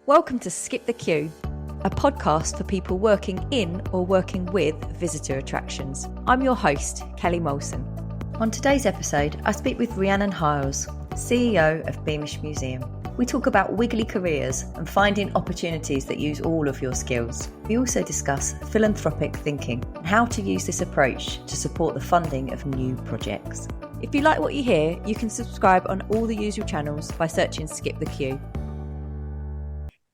Welcome to Skip the Queue, a podcast for people working in or working with visitor attractions. I'm your host, Kelly Molson. On today's episode, I speak with Rhiannon Hiles, CEO of Beamish Museum. We talk about wiggly careers and finding opportunities that use all of your skills. We also discuss philanthropic thinking and how to use this approach to support the funding of new projects. If you like what you hear, you can subscribe on all the usual channels by searching Skip the Queue.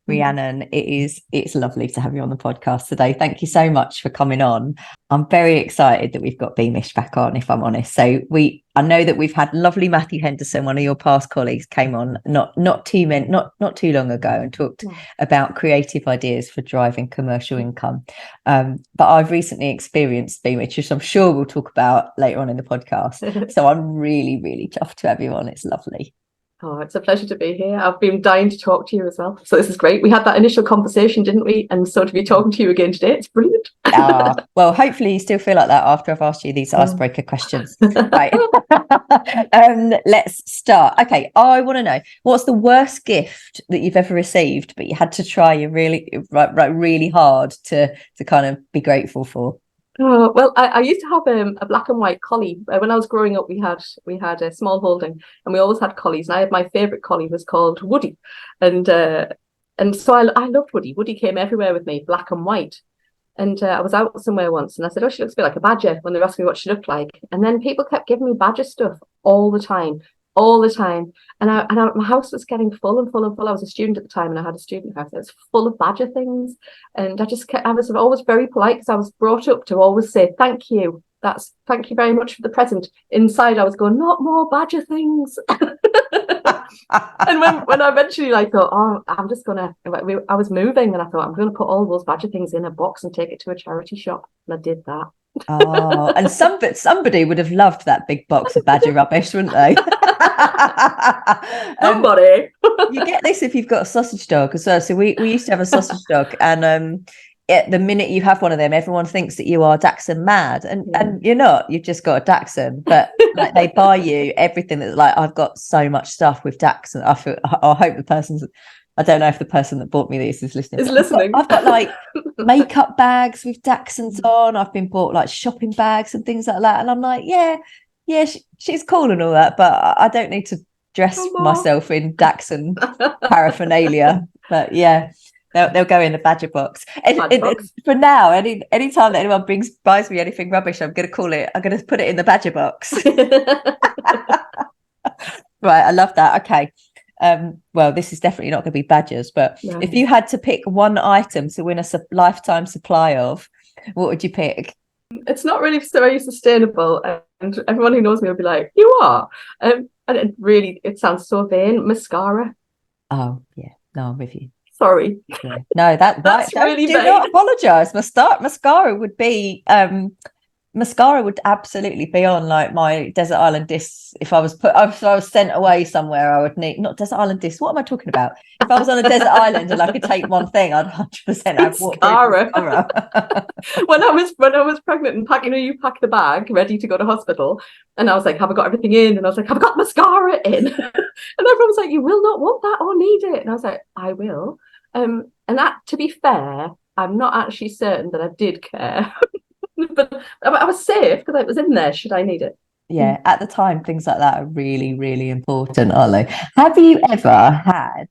Rhiannon, it's lovely to have you on the podcast today. Thank you so much for coming on. I'm very excited that we've got Beamish back on, if I'm honest. So I know that we've had lovely Matthew Henderson, one of your past colleagues, came on not too long ago and talked about creative ideas for driving commercial income. But I've recently experienced Beamish, which I'm sure we'll talk about later on in the podcast. So I'm really, really chuffed to have you on. It's lovely. Oh, it's a pleasure to be here. I've been dying to talk to you as well. So this is great. We had that initial conversation, didn't we? And so to be talking to you again today, it's brilliant. Well, hopefully you still feel like that after I've asked you these icebreaker questions. Right. Let's start. Okay, I want to know, what's the worst gift that you've ever received, but you had to try really hard to kind of be grateful for? Oh, well, I used to have a black and white collie. When I was growing up, we had a small holding, and we always had collies. And I had my favourite collie was called Woody, and so I loved Woody. Woody came everywhere with me, black and white. And I was out somewhere once, and I said, "Oh, she looks a bit like a badger." When they were asking me what she looked like, and then people kept giving me badger stuff all the time. And my house was getting full and full and full. I was a student at the time, and I had a student house. It was full of badger things, and I was always very polite because I was brought up to always say thank you. Thank you very much for the present. Inside, I was going, not more badger things. And when I eventually thought, I'm just gonna, I was moving, and I thought I'm going to put all those badger things in a box and take it to a charity shop, and I did that. Oh, and somebody would have loved that big box of badger rubbish, wouldn't they? Somebody. You get this if you've got a sausage dog as well. So we used to have a sausage dog, and the minute you have one of them, everyone thinks that you are Dachshund mad, and you're not. You've just got a Dachshund, but they buy you everything that's I've got so much stuff with Dachshund. I hope the person's. I don't know if the person that bought me this is listening. I've got makeup bags with Dachshunds on. I've been bought shopping bags and things like that. And I'm like, yeah, she's cool and all that, but I don't need to dress myself in Dachshund paraphernalia. But yeah, they'll go in the badger box. And for now, any time that anyone buys me anything rubbish, I'm going to put it in the badger box. Right, I love that. Okay. Well, this is definitely not going to be badgers, but if you had to pick one item to win a lifetime supply of, what would you pick? It's not really very sustainable, and everyone who knows me will be like, "You are," and it sounds so vain. Mascara. Oh yeah, no, I'm with you. Sorry. Yeah. No, that's really vain. Do not apologise. Mascara would be. Mascara would absolutely be on my desert island discs. If I was sent away somewhere, I would need not desert island discs. What am I talking about? If I was on a desert island and I could take one thing, I'd 100% have mascara. When I was pregnant and packing, you pack the bag ready to go to hospital, and I was like, "Have I got everything in?" And I was like, "Have I got mascara in?" And everyone was like, "You will not want that or need it." And I was like, "I will." And that, to be fair, I'm not actually certain that I did care. But I was safe because it was in there should I need it. Yeah, at the time, things like that are really, really important, aren't they? Have you ever had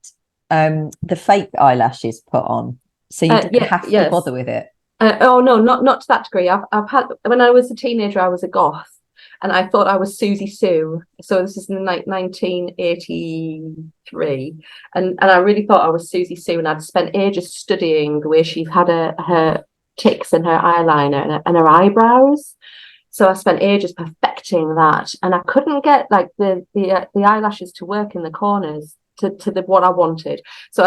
the fake eyelashes put on, so you didn't have to bother with it? Oh no, not to that degree. I've had, when I was a teenager, I was a goth, and I thought I was Susie Sue. So this is in 1983, and I really thought I was Susie Sue, and I'd spent ages studying the way she had her ticks and her eyeliner and her eyebrows. So I spent ages perfecting that, and I couldn't get the eyelashes to work in the corners to what I wanted. So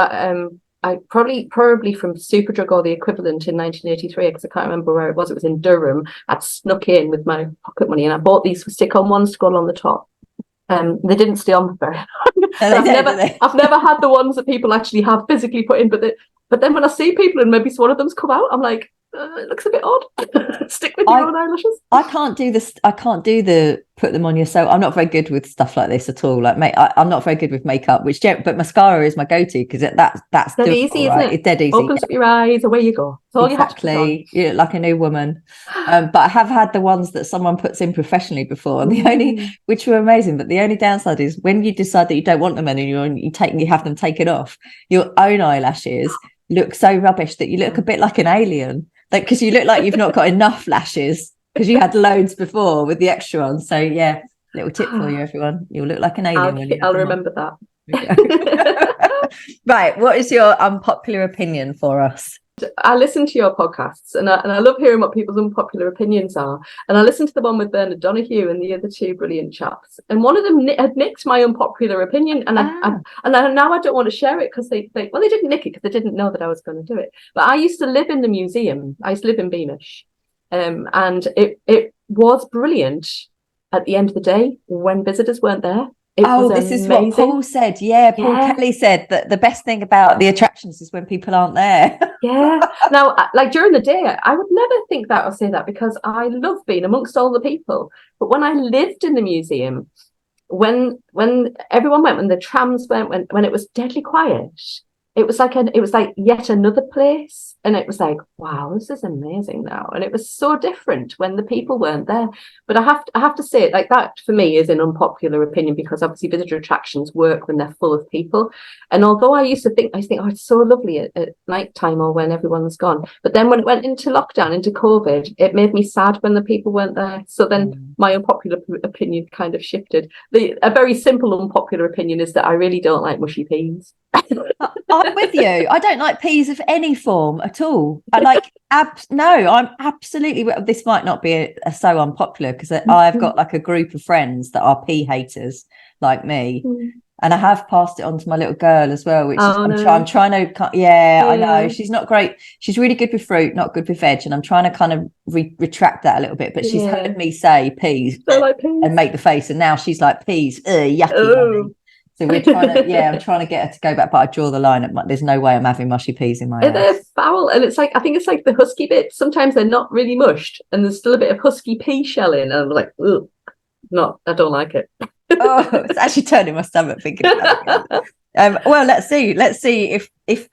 I probably from Superdrug or the equivalent in 1983, because I can't remember where it was. It was in Durham. I'd snuck in with my pocket money, and I bought these stick-on ones to go along the top. They didn't stay on very long. I've never had the ones that people actually have physically put in, but then when I see people and maybe one of them's come out, I'm like, it looks a bit odd. Stick with your own eyelashes. I can't do this. I can't do the put them on yourself. I'm not very good with stuff like this at all. Like, I'm not very good with makeup. But mascara is my go-to because that's dead easy, isn't it? It's dead easy. Opens up your eyes, away you go. It's all exactly. You look like a new woman. But I have had the ones that someone puts in professionally before, and which were amazing. But the only downside is when you decide that you don't want them anymore and you have them taken off, your own eyelashes look so rubbish that you look a bit like an alien. Like, because you look like you've not got enough lashes because you had loads before with the extra ones. So yeah, little tip for you, everyone. You'll look like an alien. I'll remember that. Right. What is your unpopular opinion for us? I listen to your podcasts and I love hearing what people's unpopular opinions are. And I listened to the one with Bernard Donahue and the other two brilliant chaps. And one of them had nicked my unpopular opinion. And now I don't want to share it because they didn't nick it because they didn't know that I was going to do it. But I used to live in the museum. I used to live in Beamish. And it was brilliant at the end of the day when visitors weren't there. This is what Paul said. Yeah, Paul Kelly said that the best thing about the attractions is when people aren't there. Yeah. Now, like during the day, I would never think that or say that because I love being amongst all the people. But when I lived in the museum, when everyone went, when the trams went, when it was deadly quiet, it was like yet another place. And it was like, wow, this is amazing now. And it was so different when the people weren't there. But I have to say, like, that for me is an unpopular opinion because obviously visitor attractions work when they're full of people. And although I think, oh, it's so lovely at night time or when everyone's gone. But then when it went into lockdown, into COVID, it made me sad when the people weren't there. So then my unpopular opinion kind of shifted. A very simple unpopular opinion is that I really don't like mushy peas. I'm with you. I don't like peas of any form at all. I like I'm absolutely. This might not be so unpopular because I've got like a group of friends that are pea haters like me, and I have passed it on to my little girl as well. Which I'm trying to. I know she's not great. She's really good with fruit, not good with veg, and I'm trying to kind of retract that a little bit. But she's heard me say peas, like peas and make the face, and now she's like peas, yucky. So we're trying to, I'm trying to get her to go back, but I draw the line at there's no way I'm having mushy peas in my house. They're foul, and it's like, I think it's like the husky bits. Sometimes they're not really mushed, and there's still a bit of husky pea shell in, and I'm like, ugh, I don't like it. Oh, it's actually turning my stomach thinking about it. Well, let's see if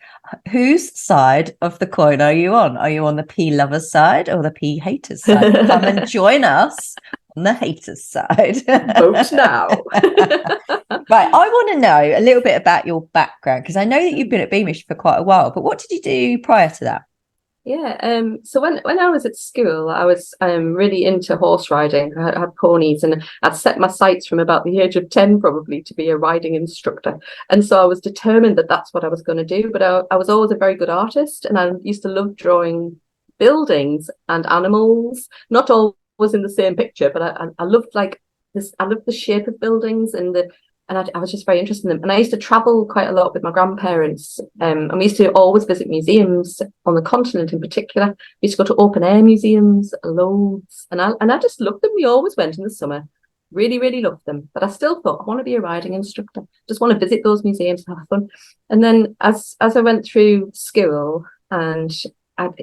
whose side of the coin are you on? Are you on the pea lovers side or the pea haters side? Come and join us on the haters side. Vote now. Right, I want to know a little bit about your background because I know that you've been at Beamish for quite a while, but what did you do prior to that? Yeah, so when I was at school, I was really into horse riding. I had ponies, and I'd set my sights from about the age of 10 probably to be a riding instructor. And so I was determined that that's what I was going to do. But I was always a very good artist, and I used to love drawing buildings and animals, not always in the same picture, but I loved like this. I loved the shape of buildings and I was just very interested in them. And I used to travel quite a lot with my grandparents. And we used to always visit museums on the continent in particular. We used to go to open air museums, loads. And I just loved them. We always went in the summer. Really, really loved them. But I still thought, I want to be a riding instructor. Just want to visit those museums and have fun. And then as I went through school, and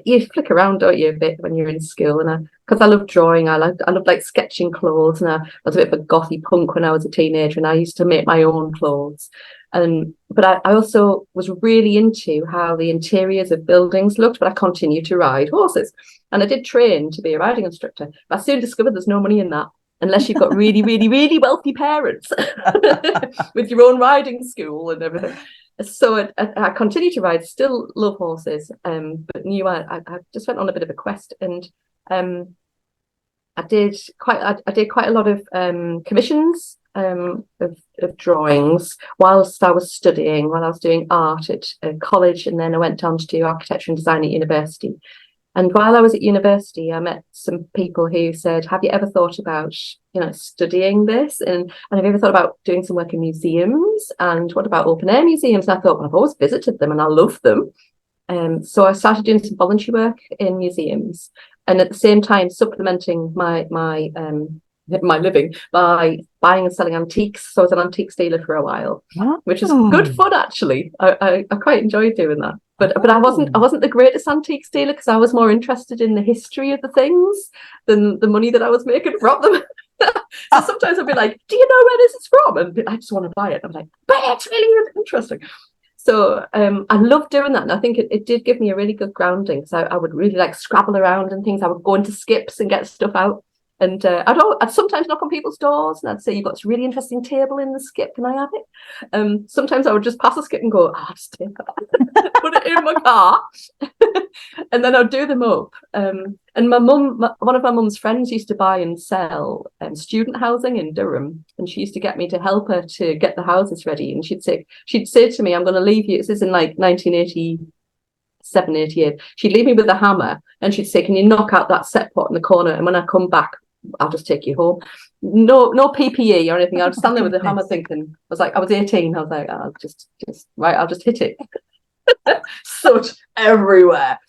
you flick around, don't you, a bit when you're in school, and because I love drawing, I loved like sketching clothes, and I was a bit of a gothy punk when I was a teenager, and I used to make my own clothes. But I also was really into how the interiors of buildings looked, but I continued to ride horses, and I did train to be a riding instructor. But I soon discovered there's no money in that unless you've got really, really, really wealthy parents with your own riding school and everything. So I continue to ride, still love horses, but I just went on a bit of a quest, and I did quite a lot of commissions of drawings whilst I was studying, while I was doing art at college, and then I went on to do architecture and design at university. And while I was at university, I met some people who said, have you ever thought about, studying this? And have you ever thought about doing some work in museums? And what about open air museums? And I thought, well, I've always visited them and I love them. So I started doing some voluntary work in museums, and at the same time supplementing my living by buying and selling antiques. So I was an antiques dealer for a while, which is good fun, actually. I quite enjoyed doing that. But I wasn't the greatest antique dealer because I was more interested in the history of the things than the money that I was making from them. So sometimes I'd be like, do you know where this is from? And I just want to buy it. I'm like, but it's really interesting. So I love doing that. And I think it did give me a really good grounding. So I would really like scrabble around and things. I would go into skips and get stuff out. And I'd sometimes knock on people's doors and I'd say, you've got this really interesting table in the skip. Can I have it? Sometimes I would just pass a skip and go, I'll just take that. Put it in my car. And then I'd do them up. And my mum, one of my mum's friends used to buy and sell student housing in Durham. And she used to get me to help her to get the houses ready. And she'd say to me, I'm going to leave you. This is in like 1987, 88. She'd leave me with a hammer and she'd say, can you knock out that set pot in the corner? And when I come back, I'll just take you home. No PPE or anything. I'd stand there with the hammer thinking, I was 18. I was like, I'll just I'll just hit it. Such everywhere.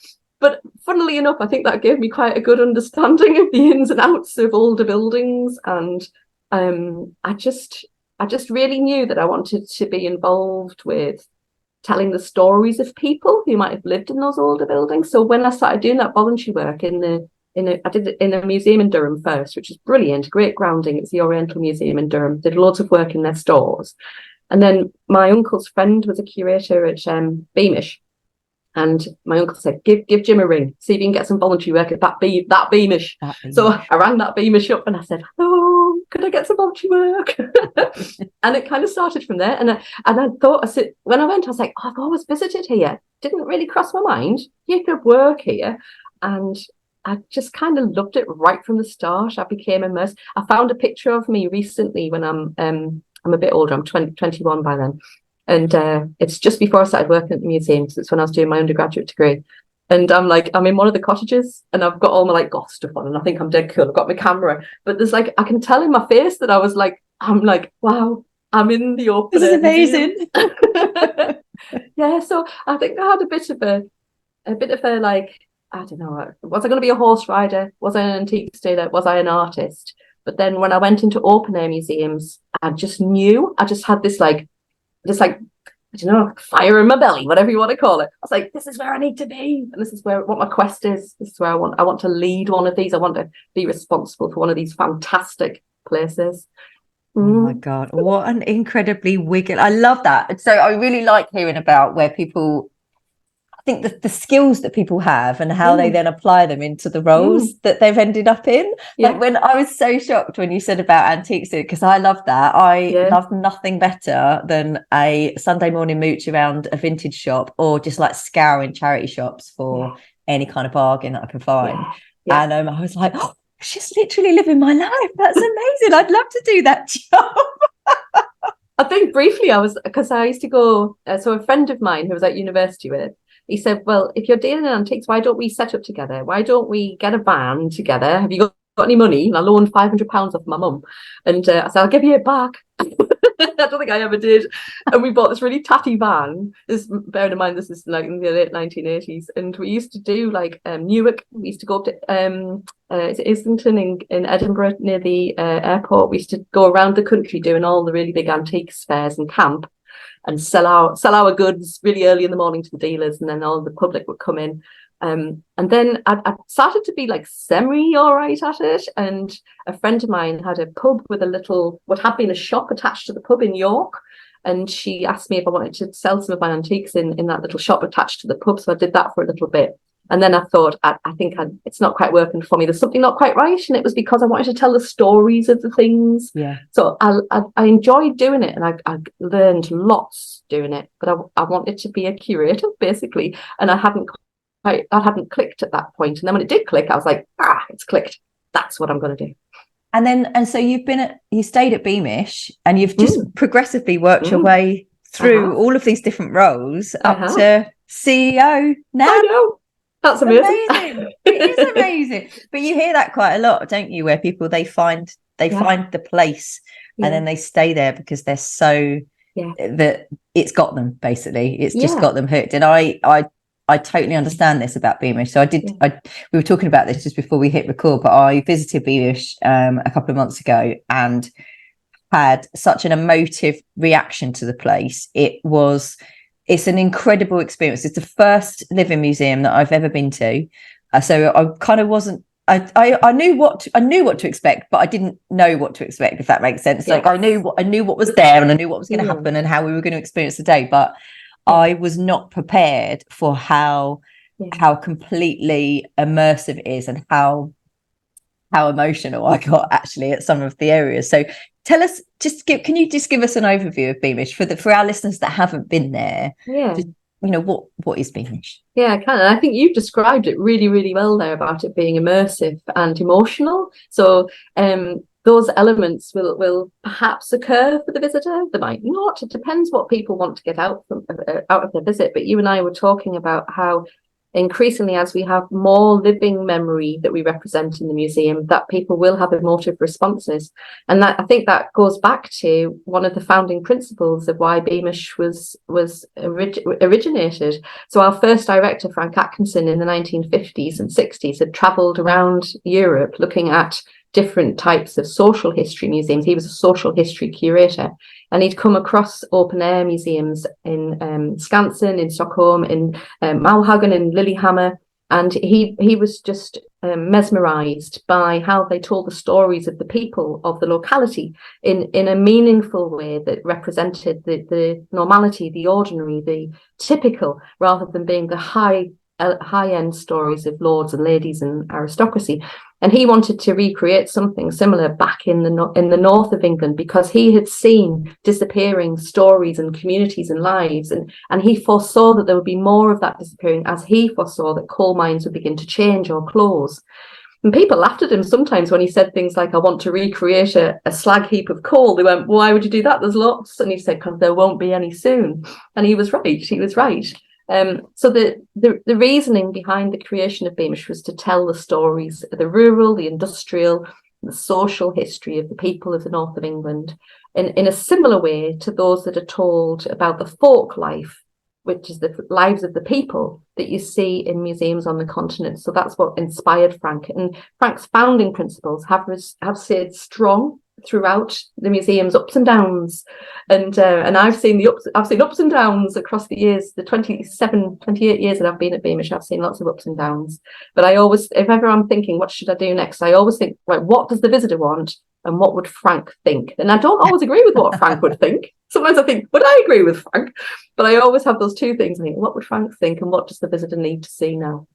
But funnily enough, I think that gave me quite a good understanding of the ins and outs of older buildings. And I just really knew that I wanted to be involved with telling the stories of people who might have lived in those older buildings. So when I started doing that voluntary work I did it in a museum in Durham first, which is brilliant, great grounding. It's the Oriental Museum in Durham. Did loads of work in their stores. And then my uncle's friend was a curator at Beamish. And my uncle said, give Jim a ring, see if you can get some voluntary work at that Beamish. So I rang that Beamish up and I said, oh, could I get some voluntary work? And it kind of started from there. And I thought, when I went, I was like, I've always visited here. Didn't really cross my mind. You could work here. And I just kind of loved it right from the start. I became immersed. I found a picture of me recently when I'm a bit older. I'm 21 by then. And it's just before I started working at the museum, because it's when I was doing my undergraduate degree. And I'm in one of the cottages and I've got all my goth stuff on and I think I'm dead cool. I've got my camera, but there's I can tell in my face that I'm like, wow, I'm in the open. This is amazing. Yeah, so I think I had a bit of a I don't know, was I going to be a horse rider? Was I an antique dealer? Was I an artist? But then when I went into open air museums, I just knew, I just had this I don't know, fire in my belly, whatever you want to call it. I was like, this is where I need to be. And this is what my quest is. This is where I want to lead one of these. I want to be responsible for one of these fantastic places. Oh my God, what an incredibly wiggly. I love that. So I really like hearing about where people, I think the skills that people have and how they then apply them into the roles that they've ended up in. Yeah. Like when I was so shocked when you said about antiques, because I love that. I love nothing better than a Sunday morning mooch around a vintage shop or just scouring charity shops for any kind of bargain that I can find. Yeah. And I was like, oh, she's literally living my life. That's amazing. I'd love to do that job. I think briefly because I used to go, so a friend of mine who was at university with, he said, well, if you're dealing in antiques, why don't we set up together? Why don't we get a van together? Have you got any money? And I loaned £500 off my mum. And I said, I'll give you it back. I don't think I ever did. And we bought this really tatty van. Bearing in mind, this is in the late 1980s. And we used to do Newark. We used to go up to Islington in Edinburgh near the airport. We used to go around the country doing all the really big antiques fairs and camp. And sell our goods really early in the morning to the dealers, and then all the public would come in. And then I started to be semi all right at it. And a friend of mine had a pub with what had been a shop attached to the pub in York. And she asked me if I wanted to sell some of my antiques in that little shop attached to the pub. So I did that for a little bit. And then I thought, I think it's not quite working for me. There's something not quite right. And it was because I wanted to tell the stories of the things. Yeah. So I enjoyed doing it and I learned lots doing it. But I wanted to be a curator, basically. And I hadn't clicked at that point. And then when it did click, I was like, it's clicked. That's what I'm going to do. And so you stayed at Beamish and you've just progressively worked your way through all of these different roles up to CEO now. I know. That's amazing. It is amazing. But you hear that quite a lot, don't you? Where people find the place and then they stay there because they're so that it's got them, basically. It's just got them hooked. And I totally understand this about Beamish. So we were talking about this just before we hit record, but I visited Beamish a couple of months ago and had such an emotive reaction to the place. It it's an incredible experience. It's the first living museum that I've ever been to. So I kind of wasn't, I knew what to expect, but I didn't know what to expect, if that makes sense. Like I knew what was there, and I knew what was going to happen and how we were going to experience the day, but I was not prepared for how completely immersive it is, and how emotional I got actually at some of the areas. So tell us, can you just give us an overview of Beamish for our listeners that haven't been there? Just, what is Beamish? Yeah, I can. And I think you've described it really, really well there about it being immersive and emotional. So those elements will perhaps occur for the visitor. They might not. It depends what people want to get out of their visit. But you and I were talking about how increasingly, as we have more living memory that we represent in the museum, that people will have emotive responses. And that, I think that goes back to one of the founding principles of why Beamish was originated. So our first director, Frank Atkinson, in the 1950s and 60s had travelled around Europe looking at different types of social history museums. He was a social history curator, and he'd come across open air museums in Skansen, in Stockholm, in Malhagen, in Lillehammer, and he was just mesmerized by how they told the stories of the people of the locality in a meaningful way that represented the normality, the ordinary, the typical, rather than being the high-end stories of lords and ladies and aristocracy. And he wanted to recreate something similar back in the north of England, because he had seen disappearing stories and communities and lives, and he foresaw that there would be more of that disappearing, as he foresaw that coal mines would begin to change or close. And people laughed at him sometimes when he said things like, I want to recreate a slag heap of coal. They went, why would you do that? There's lots. And he said, because there won't be any soon. And he was right. He was right. So the reasoning behind the creation of Beamish was to tell the stories, the rural, the industrial, the social history of the people of the north of England in a similar way to those that are told about the folk life, which is the lives of the people that you see in museums on the continent. So that's what inspired Frank. And Frank's founding principles have stayed strong throughout the museum's ups and downs, and I've seen ups and downs across the years. The 28 years that I've been at Beamish, I've seen lots of ups and downs. But I always, if ever I'm thinking, what should I do next, I always think, right, what does the visitor want, and what would Frank think? And I don't always agree with what Frank would think. Sometimes I think, would I agree with Frank? But I always have those two things. I think, what would Frank think, and what does the visitor need to see now?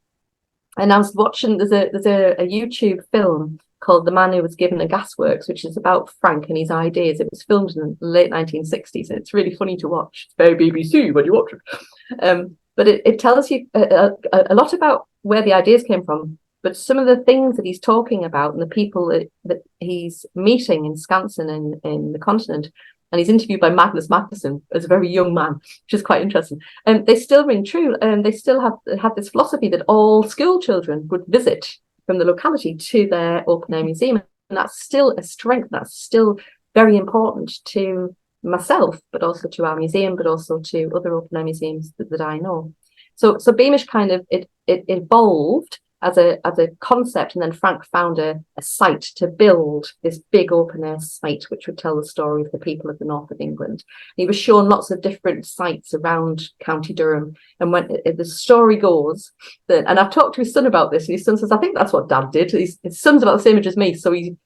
And I was watching, there's a YouTube film called The Man Who Was Given a Gasworks, which is about Frank and his ideas. It was filmed in the late 1960s, and it's really funny to watch. It's very BBC when you watch it. But it tells you a lot about where the ideas came from, but some of the things that he's talking about and the people that he's meeting in Skansen in the continent. And he's interviewed by Magnus Magnusson as a very young man, which is quite interesting. And they still ring true. And they still have this philosophy that all school children would visit from the locality to their open air museum. And that's still a strength. That's still very important to myself, but also to our museum, but also to other open air museums that I know. So Beamish kind of, it evolved as a concept, and then Frank found a site to build this big open air site which would tell the story of the people of the north of England. And he was shown lots of different sites around County Durham, and when the story goes that, and I've talked to his son about this, and his son says, I think that's what Dad did. His son's about the same age as me, so he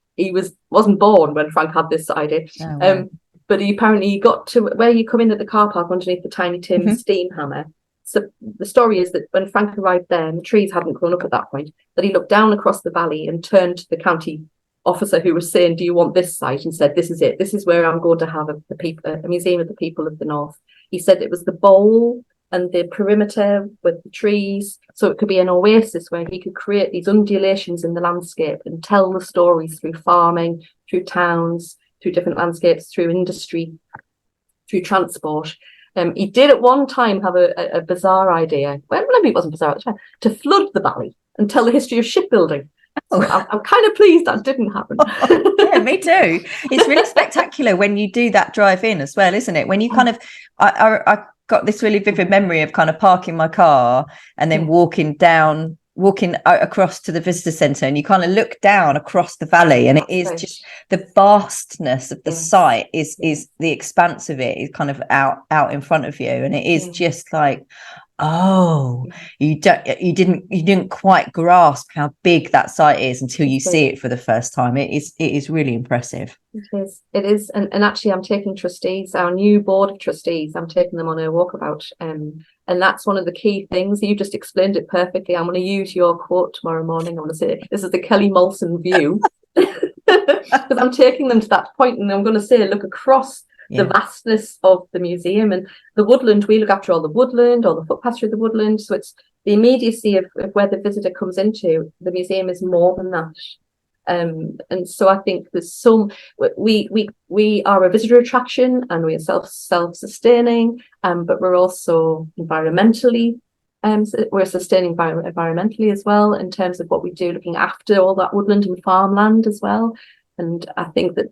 wasn't born when Frank had this idea. Oh, wow. But he apparently got to where you come in at the car park underneath the Tiny Tim steam hammer. So the story is that when Frank arrived there, and the trees hadn't grown up at that point, that he looked down across the valley and turned to the county officer who was saying, do you want this site? And said, this is it. This is where I'm going to have a museum of the people of the north. He said it was the bowl and the perimeter with the trees. So it could be an oasis where he could create these undulations in the landscape and tell the stories through farming, through towns, through different landscapes, through industry, through transport. He did at one time have a bizarre idea, well, maybe it wasn't bizarre at the time, to flood the valley and tell the history of shipbuilding. So I'm kind of pleased that didn't happen. Yeah, me too. It's really spectacular when you do that drive in as well, isn't it? When you kind of, I got this really vivid memory of kind of parking my car and then walking down walking across to the visitor centre, and you kind of look down across the valley, and it is just the vastness of the site is the expanse of it is kind of out in front of you, and it is just like, oh, you didn't quite grasp how big that site is until you see it for the first time. It is really impressive. It is, and actually I'm taking trustees, our new board of trustees, I'm taking them on a walkabout, and that's one of the key things. You just explained it perfectly. I'm going to use your quote tomorrow morning. I'm going to say, this is the Kelly Molson view, because I'm taking them to that point, and I'm going to say, look across the vastness of the museum and the woodland. We look after all the woodland, all the footpaths through the woodland, so it's the immediacy of where the visitor comes into. The museum is more than that. And so I think there's some, we are a visitor attraction, and we are self-sustaining, but we're also environmentally, we're sustaining environmentally as well, in terms of what we do, looking after all that woodland and farmland as well. And I think that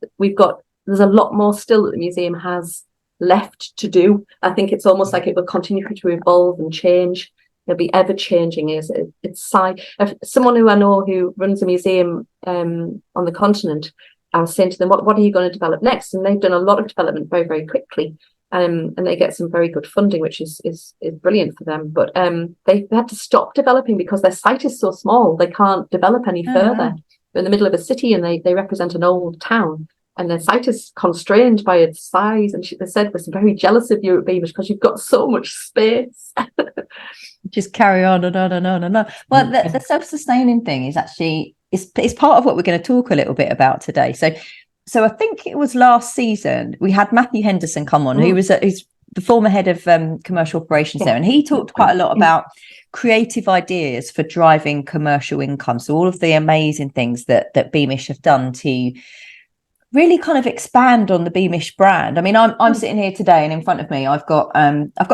there's a lot more still that the museum has left to do. I think it's almost like it will continue to evolve and change. It'll be ever changing. It's someone who I know who runs a museum on the continent. I was saying to them, what are you going to develop next? And they've done a lot of development very, very quickly, and they get some very good funding, which is brilliant for them. But they had to stop developing because their site is so small. They can't develop any further. They're in the middle of a city, and they represent an old town, and their site is constrained by its size. And they said, we're very jealous of you at Beamish because you've got so much space. Just carry on and on and on and on. Well, the self-sustaining thing is actually it's part of what we're going to talk a little bit about today. So I think it was last season we had Matthew Henderson come on, who's the former head of commercial operations there, and he talked quite a lot about creative ideas for driving commercial income. So all of the amazing things that Beamish have done to really kind of expand on the Beamish brand. I mean, I'm sitting here today, and in front of me I've got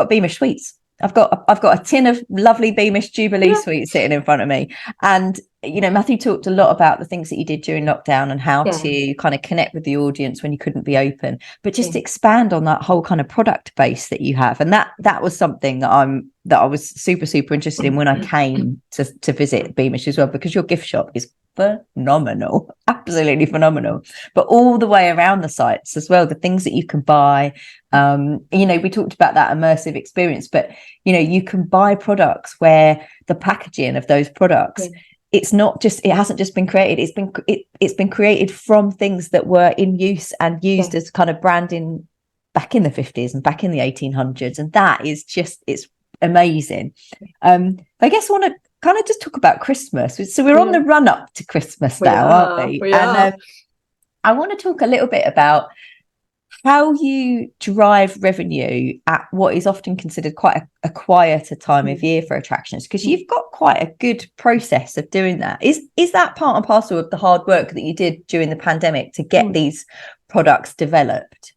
Beamish sweets. I've got a tin of lovely Beamish Jubilee sweets sitting in front of me. And, you know, Matthew talked a lot about the things that you did during lockdown and how to kind of connect with the audience when you couldn't be open, but just expand on that whole kind of product base that you have. And that was something that I was super, super interested in when I came to visit Beamish as well, because your gift shop is phenomenal, absolutely phenomenal, but all the way around the sites as well, the things that you can buy. You know, we talked about that immersive experience, but you know, you can buy products where the packaging of those products, it hasn't just been created, it's been created from things that were in use and used as kind of branding back in the 50s and back in the 1800s, and that is just, it's amazing. I guess I want to kind of just talk about Christmas. So we're on the run up to Christmas now, aren't we? And I want to talk a little bit about how you drive revenue at what is often considered quite a quieter time of year for attractions, because you've got quite a good process of doing that. Is that part and parcel of the hard work that you did during the pandemic to get these products developed?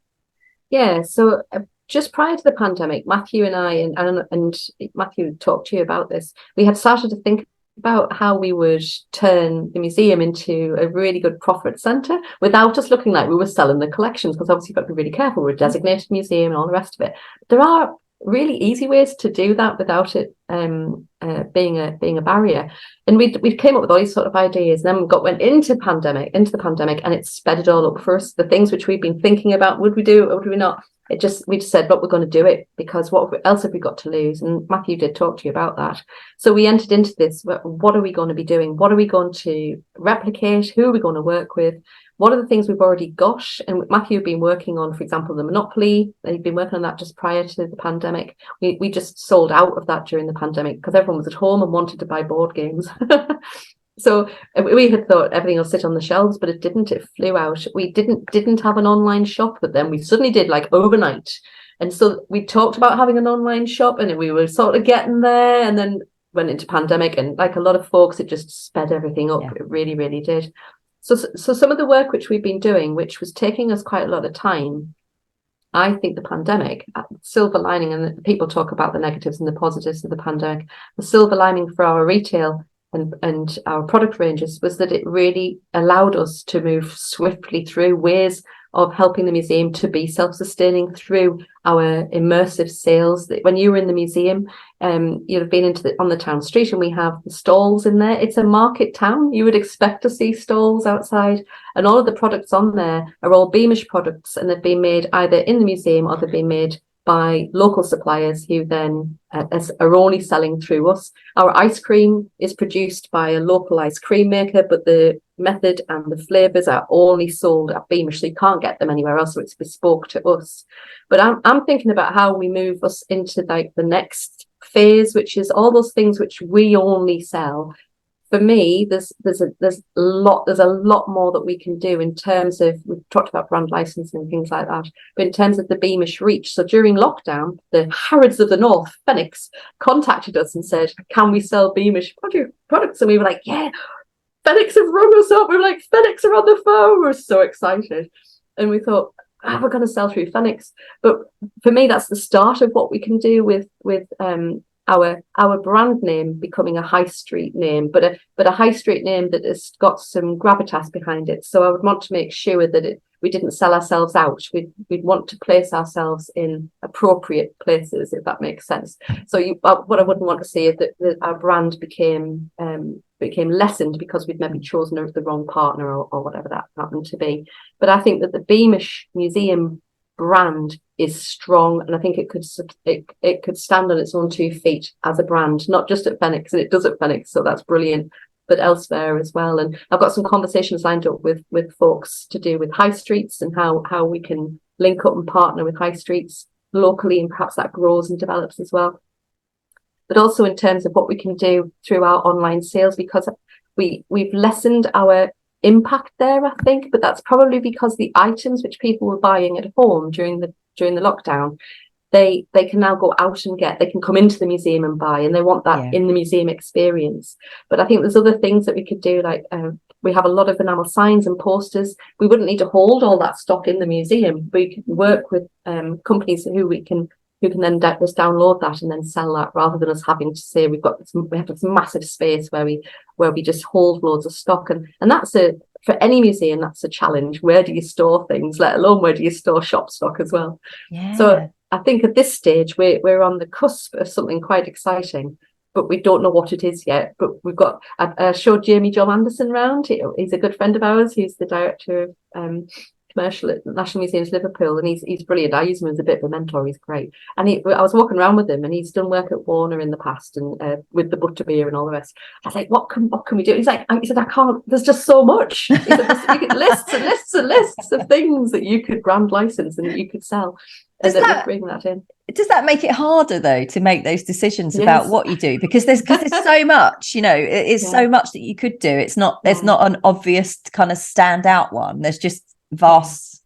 Yeah, so just prior to the pandemic, Matthew and I, and Matthew talked to you about this, we had started to think about how we would turn the museum into a really good profit centre without us looking like we were selling the collections, because obviously you've got to be really careful. We're a designated museum and all the rest of it. There are really easy ways to do that without it being a barrier. And we came up with all these sort of ideas, and then went into the pandemic, and it sped it all up for us. The things which we've been thinking about, would we do it or would we not? We just said, look, we're going to do it, because what else have we got to lose? And Matthew did talk to you about that. So we entered into this. What are we going to be doing? What are we going to replicate? Who are we going to work with? What are the things we've already got? And Matthew had been working on, for example, the Monopoly. He'd been working on that just prior to the pandemic. We just sold out of that during the pandemic because everyone was at home and wanted to buy board games. So we had thought everything will sit on the shelves, but it didn't. It flew out. We didn't have an online shop, but then we suddenly did, like overnight. And so we talked about having an online shop, and we were sort of getting there, and then went into pandemic, and like a lot of folks, it just sped everything up. It really, really did. So some of the work which we've been doing, which was taking us quite a lot of time, I think the pandemic, silver lining, and people talk about the negatives and the positives of the pandemic, the silver lining for our retail and our product ranges was that it really allowed us to move swiftly through ways of helping the museum to be self-sustaining through our immersive sales. When you were in the museum, you've been on the town street, and we have the stalls in there. It's a market town. You would expect to see stalls outside, and all of the products on there are all Beamish products, and they've been made either in the museum or they've been made by local suppliers who then are only selling through us. Our ice cream is produced by a local ice cream maker, but the method and the flavours are only sold at Beamish, so you can't get them anywhere else, so it's bespoke to us. But I'm thinking about how we move us into like the next phase, which is all those things which we only sell. For me, there's a lot more that we can do in terms of, we've talked about brand licensing and things like that, but in terms of the Beamish reach. So during lockdown, the Harrods of the North, Phoenix, contacted us and said, can we sell Beamish products? And we were like, yeah, Phoenix have rung us up. We were like, Phoenix are on the phone. We're so excited. And we thought, we're going to sell through Phoenix. But for me, that's the start of what we can do with our brand name becoming a high street name, but a high street name that has got some gravitas behind it. So I would want to make sure that we didn't sell ourselves out. We'd want to place ourselves in appropriate places, if that makes sense. So what I wouldn't want to see is that our brand became lessened because we'd maybe chosen the wrong partner or whatever that happened to be. But I think that the Beamish Museum brand is strong, and I think it could stand on its own 2 feet as a brand, not just at Phoenix, and it does at Phoenix, so that's brilliant, but elsewhere as well. And I've got some conversations lined up with folks to do with high streets and how we can link up and partner with high streets locally, and perhaps that grows and develops as well. But also in terms of what we can do through our online sales, because we've lessened our impact there, I think, but that's probably because the items which people were buying at home during the lockdown, they can now go out and they can come into the museum and buy, and they want that in the museum experience. But I think there's other things that we could do, like we have a lot of enamel signs and posters. We wouldn't need to hold all that stock in the museum. We can work with companies who can then just download that and then sell that, rather than us having to say we have this massive space where we just hold loads of stock, and that's for any museum, that's a challenge. Where do you store things, let alone where do you store shop stock as well? Yeah. So I think at this stage we're on the cusp of something quite exciting, but we don't know what it is yet. But we've got I showed Jamie John Anderson round. He's a good friend of ours. He's the director of commercial at National Museums Liverpool, and he's brilliant. I use him as a bit of a mentor. He's great. And I was walking around with him, and he's done work at Warner in the past, and with the butterbeer and all the rest. I was like, what can we do? He said, I can't, there's just so much. He said, you get lists and lists and lists of things that you could brand license and that you could sell. And that would bring that in. Does that make it harder though to make those decisions about what you do? Because there's so much, it's so much that you could do. It's not, there's not an obvious kind of standout one. There's just vast,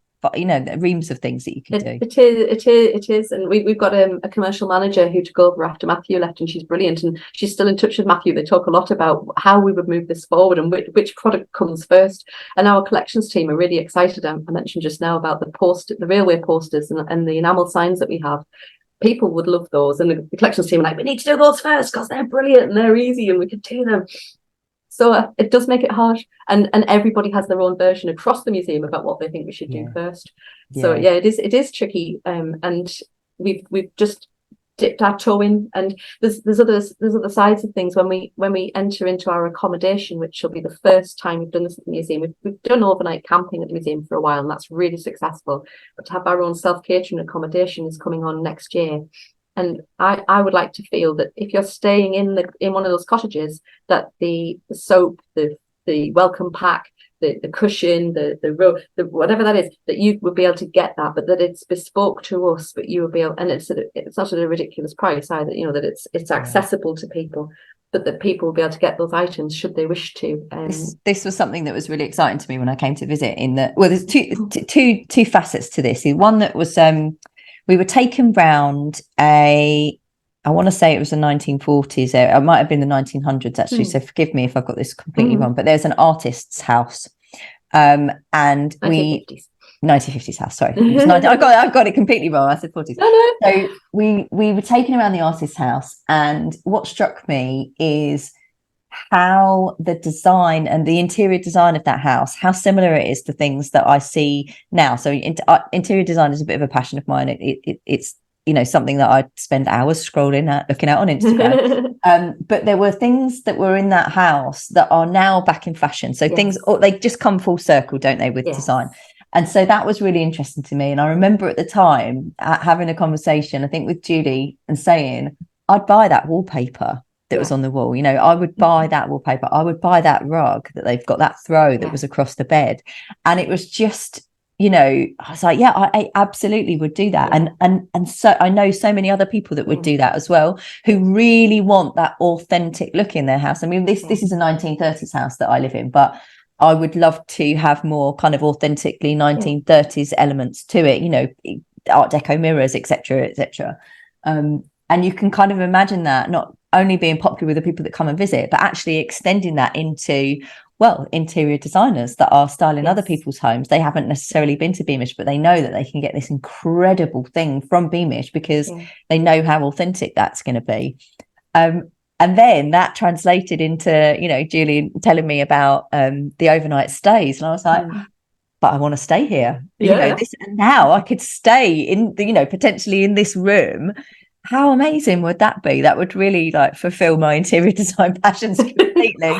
reams of things that you can do. It is, and we've got a commercial manager who took over after Matthew left, and she's brilliant, and she's still in touch with Matthew. They talk a lot about how we would move this forward and which product comes first. And our collections team are really excited. I mentioned just now about the railway posters and the enamel signs that we have. People would love those, and the collections team are like, we need to do those first because they're brilliant and they're easy and we can do them. So it does make it hard, and everybody has their own version across the museum about what they think we should do first. So it is tricky, and we've just dipped our toe in, and there's other sides of things when we enter into our accommodation, which will be the first time we've done this at the museum. We've done overnight camping at the museum for a while, and that's really successful. But to have our own self-catering accommodation is coming on next year. And I would like to feel that if you're staying in one of those cottages, that the soap, the welcome pack, the cushion, the whatever that is, that you will be able to get that, but that it's bespoke to us, but you will be able, and it's not at a ridiculous price either, that it's accessible to people, but that people will be able to get those items should they wish to. This was something that was really exciting to me when I came to visit. There's two facets to this. One that was we were taken round I want to say it was the 1940s. It might have been the 1900s actually. So forgive me if I've got this completely wrong. But there's an artist's house, and 1950s house. Sorry, I got it completely wrong. I said 40s. No. So we were taken around the artist's house, and what struck me is how the design and the interior design of that house, how similar it is to things that I see now. So interior design is a bit of a passion of mine. It's something that I spend hours scrolling at, looking at on Instagram. But there were things that were in that house that are now back in fashion. So things, they just come full circle, don't they, with design? And so that was really interesting to me. And I remember at the time having a conversation, I think with Julie, and saying, I'd buy that wallpaper that was on the wall. I would buy that wallpaper. I would buy that rug that they've got, that throw that was across the bed. And it was just, I was like, I absolutely would do that. And so I know so many other people that would do that as well, who really want that authentic look in their house. I mean, this is a 1930s house that I live in, but I would love to have more kind of authentically 1930s elements to it, Art Deco mirrors, etc., etc. And you can kind of imagine that not only being popular with the people that come and visit, but actually extending that into, interior designers that are styling other people's homes. They haven't necessarily been to Beamish, but they know that they can get this incredible thing from Beamish because they know how authentic that's going to be. And then that translated into, Julie telling me about the overnight stays. And I was like, but I want to stay here. And now I could stay in, potentially in this room. How amazing would that be? That would really fulfill my interior design passions completely.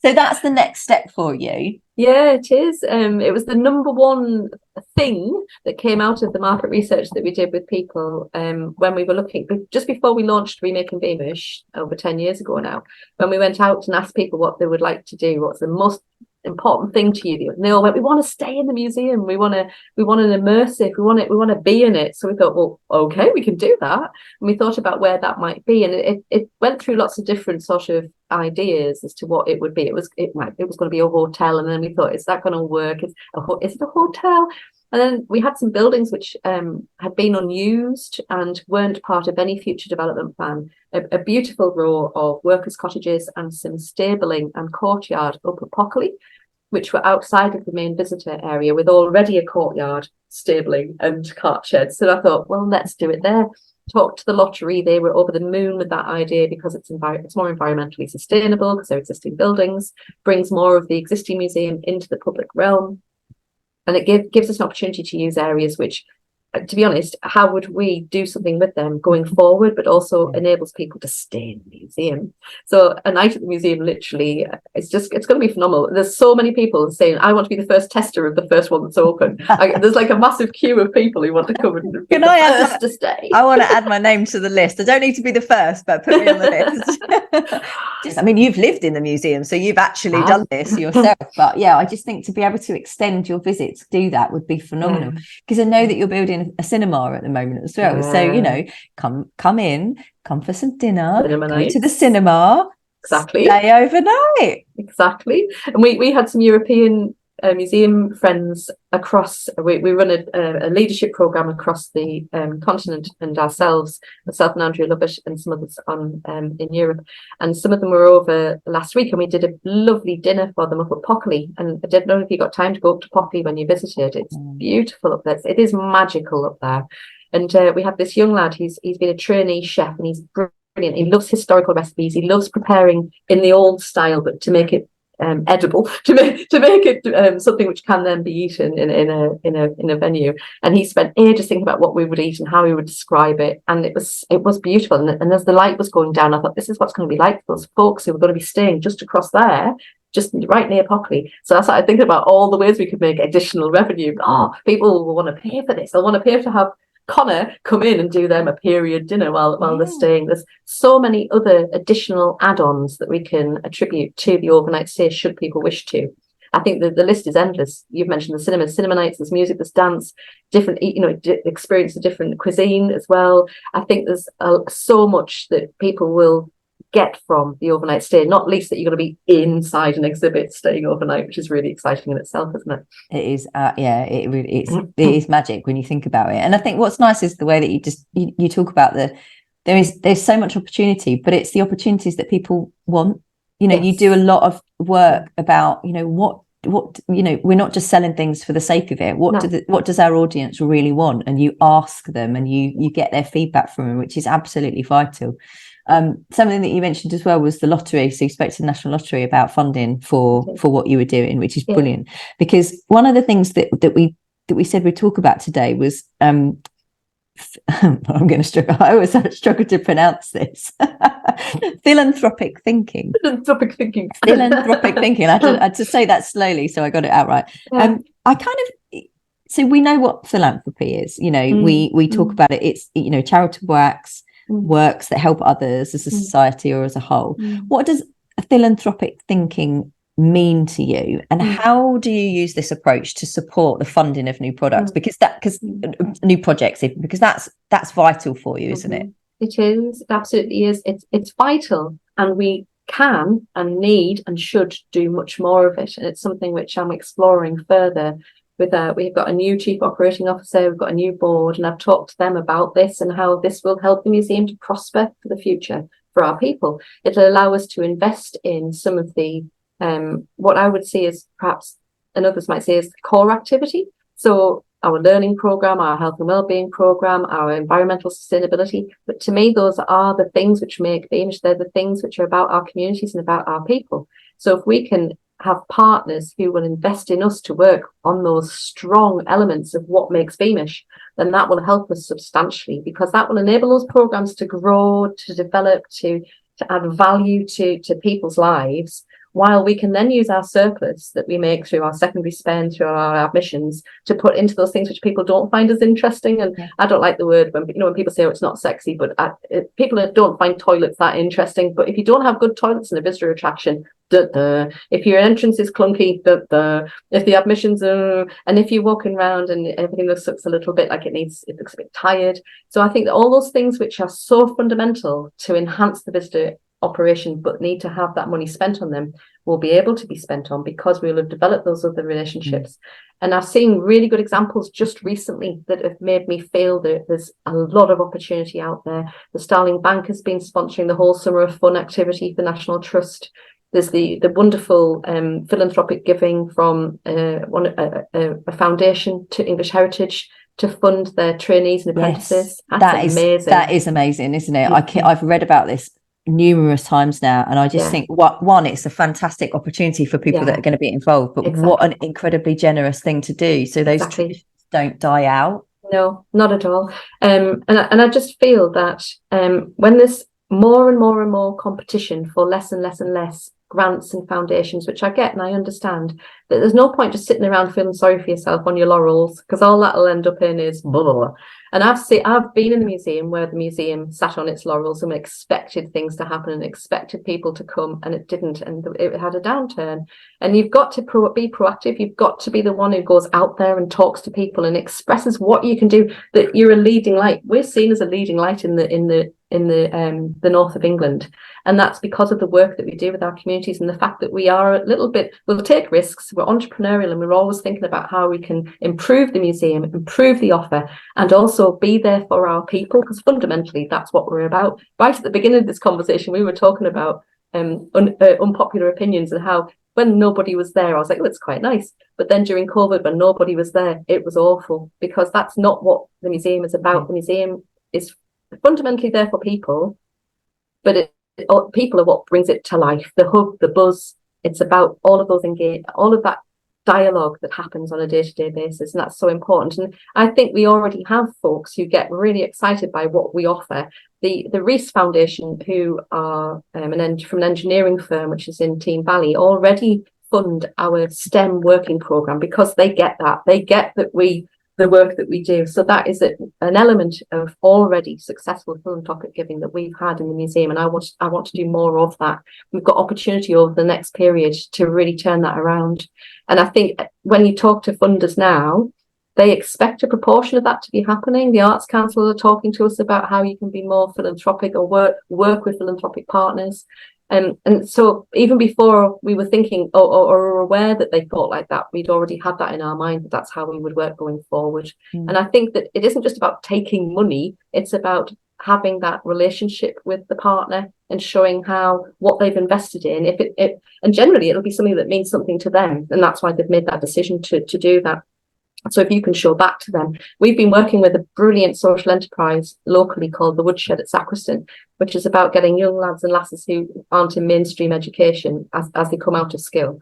So that's the next step for you. Yeah, it is. It was the number one thing that came out of the market research that we did with people when we were looking, just before we launched Remaking Beamish over 10 years ago now, when we went out and asked people what they would like to do, what's the most important thing to you, and they all went, we want to stay in the museum, we want an immersive, we want to be in it. So we thought, well, okay, we can do that. And we thought about where that might be, and it went through lots of different sort of ideas as to what it would be. It was going to be a hotel, and then we thought, is that going to work? Is it a hotel? And then we had some buildings which had been unused and weren't part of any future development plan. A beautiful row of workers' cottages and some stabling and courtyard up at Pockley, which were outside of the main visitor area, with already a courtyard, stabling and cart sheds. So I thought, well, let's do it there. Talked to the lottery. They were over the moon with that idea because it's more environmentally sustainable because they're existing buildings, brings more of the existing museum into the public realm. And it gives us an opportunity to use areas which, to be honest, how would we do something with them going forward, but also enables people to stay in the museum. So a night at the museum, literally, it's going to be phenomenal. There's so many people saying, I want to be the first tester of the first one that's open. There's a massive queue of people who want to come and be the first to stay. I want to add my name to the list. I don't need to be the first, but put me on the list. I mean, you've lived in the museum, so you've actually done this yourself. But I just think to be able to extend your visits, do that would be phenomenal. Because I know that you're building a cinema at the moment as well. So, come in, come for some dinner, go to the cinema. Exactly. Stay overnight. Exactly. And we had some European museum friends across. We run a leadership program across the continent, and ourselves, myself and Andrea Lovett, and some others in Europe. And some of them were over last week, and we did a lovely dinner for them up at Pockley. And I don't know if you got time to go up to Pockley when you visited. It's beautiful up there. It is magical up there. And we have this young lad. He's been a trainee chef, and he's brilliant. He loves historical recipes. He loves preparing in the old style, but to make it edible, to make it something which can then be eaten in a venue. And he spent ages thinking about what we would eat and how we would describe it, and it was beautiful. And as the light was going down, I thought, this is what's going to be like for those folks who are going to be staying just across there, just right near Pockley. So that's what I think about, all the ways we could make additional revenue. People will want to pay for this. They'll want to pay to have Connor come in and do them a period dinner while they're staying. There's so many other additional add-ons that we can attribute to the overnight stay should people wish to. I think the list is endless. You've mentioned the cinema nights, there's music, there's dance, different, experience of different cuisine as well. I think there's so much that people will get from the overnight stay, not least that you're going to be inside an exhibit staying overnight, which is really exciting in itself, isn't it? It is. It is magic when you think about it. And I think what's nice is the way that you talk about there's so much opportunity, but it's the opportunities that people want. You do a lot of work about what we're not just selling things for the sake of it. What does our audience really want? And you ask them, and you get their feedback from them, which is absolutely vital. Something that you mentioned as well was the lottery. So you spoke to the National Lottery about funding for what you were doing, which is brilliant. Because one of the things that we said we'd talk about today was I'm going to struggle. I always struggle to pronounce this. Philanthropic thinking. Philanthropic thinking. Philanthropic thinking. I had to say that slowly, so I got it out right. I kind of. So we know what philanthropy is. You know, we talk about it. It's, you know, charitable works that help others as a society or as a whole. What does philanthropic thinking mean to you, and how do you use this approach to support the funding of new products, because new projects, because that's vital for you, isn't it? It is, it absolutely is. It's vital, and we can and need and should do much more of it, and it's something which I'm exploring further. We've got a new chief operating officer, we've got a new board, and I've talked to them about this and how this will help the museum to prosper for the future for our people. It'll allow us to invest in some of the what I would see as perhaps, and others might say, is core activity. So our learning program, our health and wellbeing program, our environmental sustainability. But to me, those are the things which make Beamish. They're the things which are about our communities and about our people. So if we can have partners who will invest in us to work on those strong elements of what makes Beamish, then that will help us substantially, because that will enable those programs to grow, to develop, to add value to people's lives, while we can then use our surplus that we make through our secondary spend, through our admissions, to put into those things which people don't find as interesting. And I don't like the word when people say, oh, it's not sexy, but people don't find toilets that interesting. But if you don't have good toilets in a visitor attraction, if your entrance is clunky, if the admissions are, and if you're walking around and everything looks a little bit like it looks a bit tired. So I think that all those things which are so fundamental to enhance the visitor operation but need to have that money spent on them will be able to be spent on, because we will have developed those other relationships. And I've seen really good examples just recently that have made me feel that there's a lot of opportunity out there. The Starling Bank has been sponsoring the whole Summer of Fun activity for National Trust. There's the wonderful philanthropic giving from a foundation to English Heritage to fund their trainees and apprentices. Yes, That's amazing. That is amazing, isn't it? I've read about this numerous times now, and I just think one, it's a fantastic opportunity for people that are going to be involved, but what an incredibly generous thing to do, so those traditions don't die out. No, not at all. And I just feel that when there's more and more and more competition for less and less and less grants and foundations, which I get and I understand, that there's no point just sitting around feeling sorry for yourself on your laurels, because all that'll end up in is blah, blah, blah. And I've been in the museum where the museum sat on its laurels and expected things to happen and expected people to come, and it didn't, and it had a downturn. And you've got to be proactive. You've got to be the one who goes out there and talks to people and expresses what you can do, that you're a leading light. We're seen as a leading light in the north of England, and that's because of the work that we do with our communities and the fact that we are a little bit, we'll take risks, we're entrepreneurial, and we're always thinking about how we can improve the museum, improve the offer, and also be there for our people, because fundamentally that's what we're about. Right at the beginning of this conversation, we were talking about unpopular opinions, and how when nobody was there, I was like, oh, it's quite nice. But then during COVID, when nobody was there, it was awful, because that's not what the museum is about. The museum is fundamentally there for people, but people are what brings it to life. The hub, the buzz, it's about all of those all of that dialogue that happens on a day-to-day basis, and that's so important. And I think we already have folks who get really excited by what we offer. The Reese Foundation, who are from an engineering firm which is in Team Valley, already fund our STEM working program, because they get that the work that we do. So that is an element of already successful philanthropic giving that we've had in the museum, and I want to do more of that. We've got opportunity over the next period to really turn that around. And I think when you talk to funders now, they expect a proportion of that to be happening. The Arts Council are talking to us about how you can be more philanthropic or work with philanthropic partners. And so even before we were thinking or aware that they thought like that, we'd already had that in our mind, that that's how we would work going forward. And I think that it isn't just about taking money, it's about having that relationship with the partner and showing how what they've invested in, and generally it'll be something that means something to them, and that's why they've made that decision to do that. So if you can show back to them, we've been working with a brilliant social enterprise locally called the Woodshed at Sacriston, which is about getting young lads and lasses who aren't in mainstream education as they come out of school,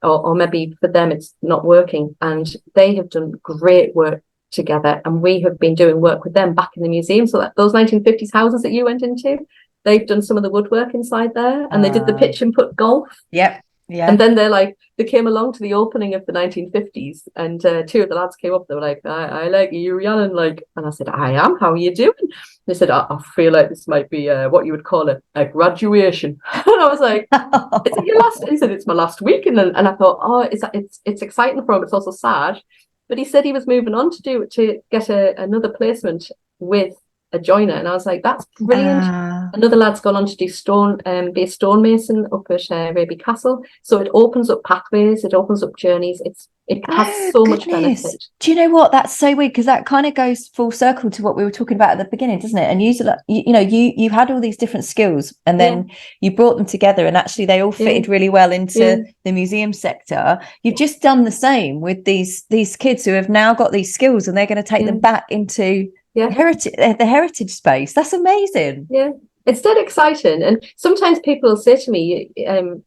or maybe for them it's not working. And they have done great work together, and we have been doing work with them back in the museum. So that those 1950s houses that you went into, they've done some of the woodwork inside there, and they did the pitch and putt golf. Yep. Yeah. And then they came along to the opening of the 1950s, and two of the lads came up. They were like, I like you, Rhiannon, like, and I said, I am. How are you doing? They said, I feel like this might be what you would call a graduation. And I was like, is it your last? He said, it's my last week. And I thought, oh, it's exciting for him. It's also sad. But he said he was moving on to get another placement with a joiner, and I was like, that's brilliant. Another lad's gone on to do be a stonemason up at Raby Castle. So it opens up pathways, it opens up journeys. It has so much benefit. Do you know what? That's so weird, because that kind of goes full circle to what we were talking about at the beginning, doesn't it? And you had all these different skills, and then you brought them together, and actually they all fitted really well into the museum sector. You've just done the same with these kids who have now got these skills, and they're going to take them back into the heritage space. That's amazing. It's dead exciting. And sometimes people will say to me,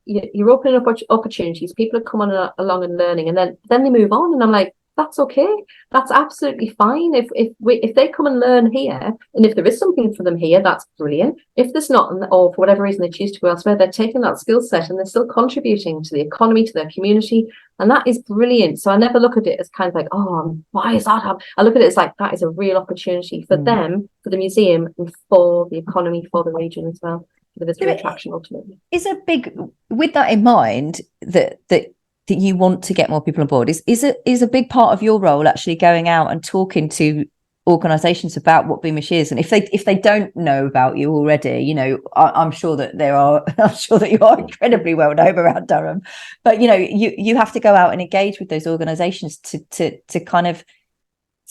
you're opening up opportunities, people are coming along and learning, and then they move on, and I'm like, that's okay, that's absolutely fine. If they come and learn here, and if there is something for them here, that's brilliant. If there's not, or for whatever reason they choose to go elsewhere, they're taking that skill set and they're still contributing to the economy, to their community, and that is brilliant. So I never look at it as kind of like, oh, why is that happening? I look at it as like, that is a real opportunity for them, for the museum, and for the economy, for the region as well, for the visitor attraction ultimately. Is a big, with that in mind, that you want to get more people on board, is a big part of your role actually going out and talking to organisations about what Beamish is, and if they don't know about you already, I'm sure that you are incredibly well known around Durham, but you have to go out and engage with those organisations to kind of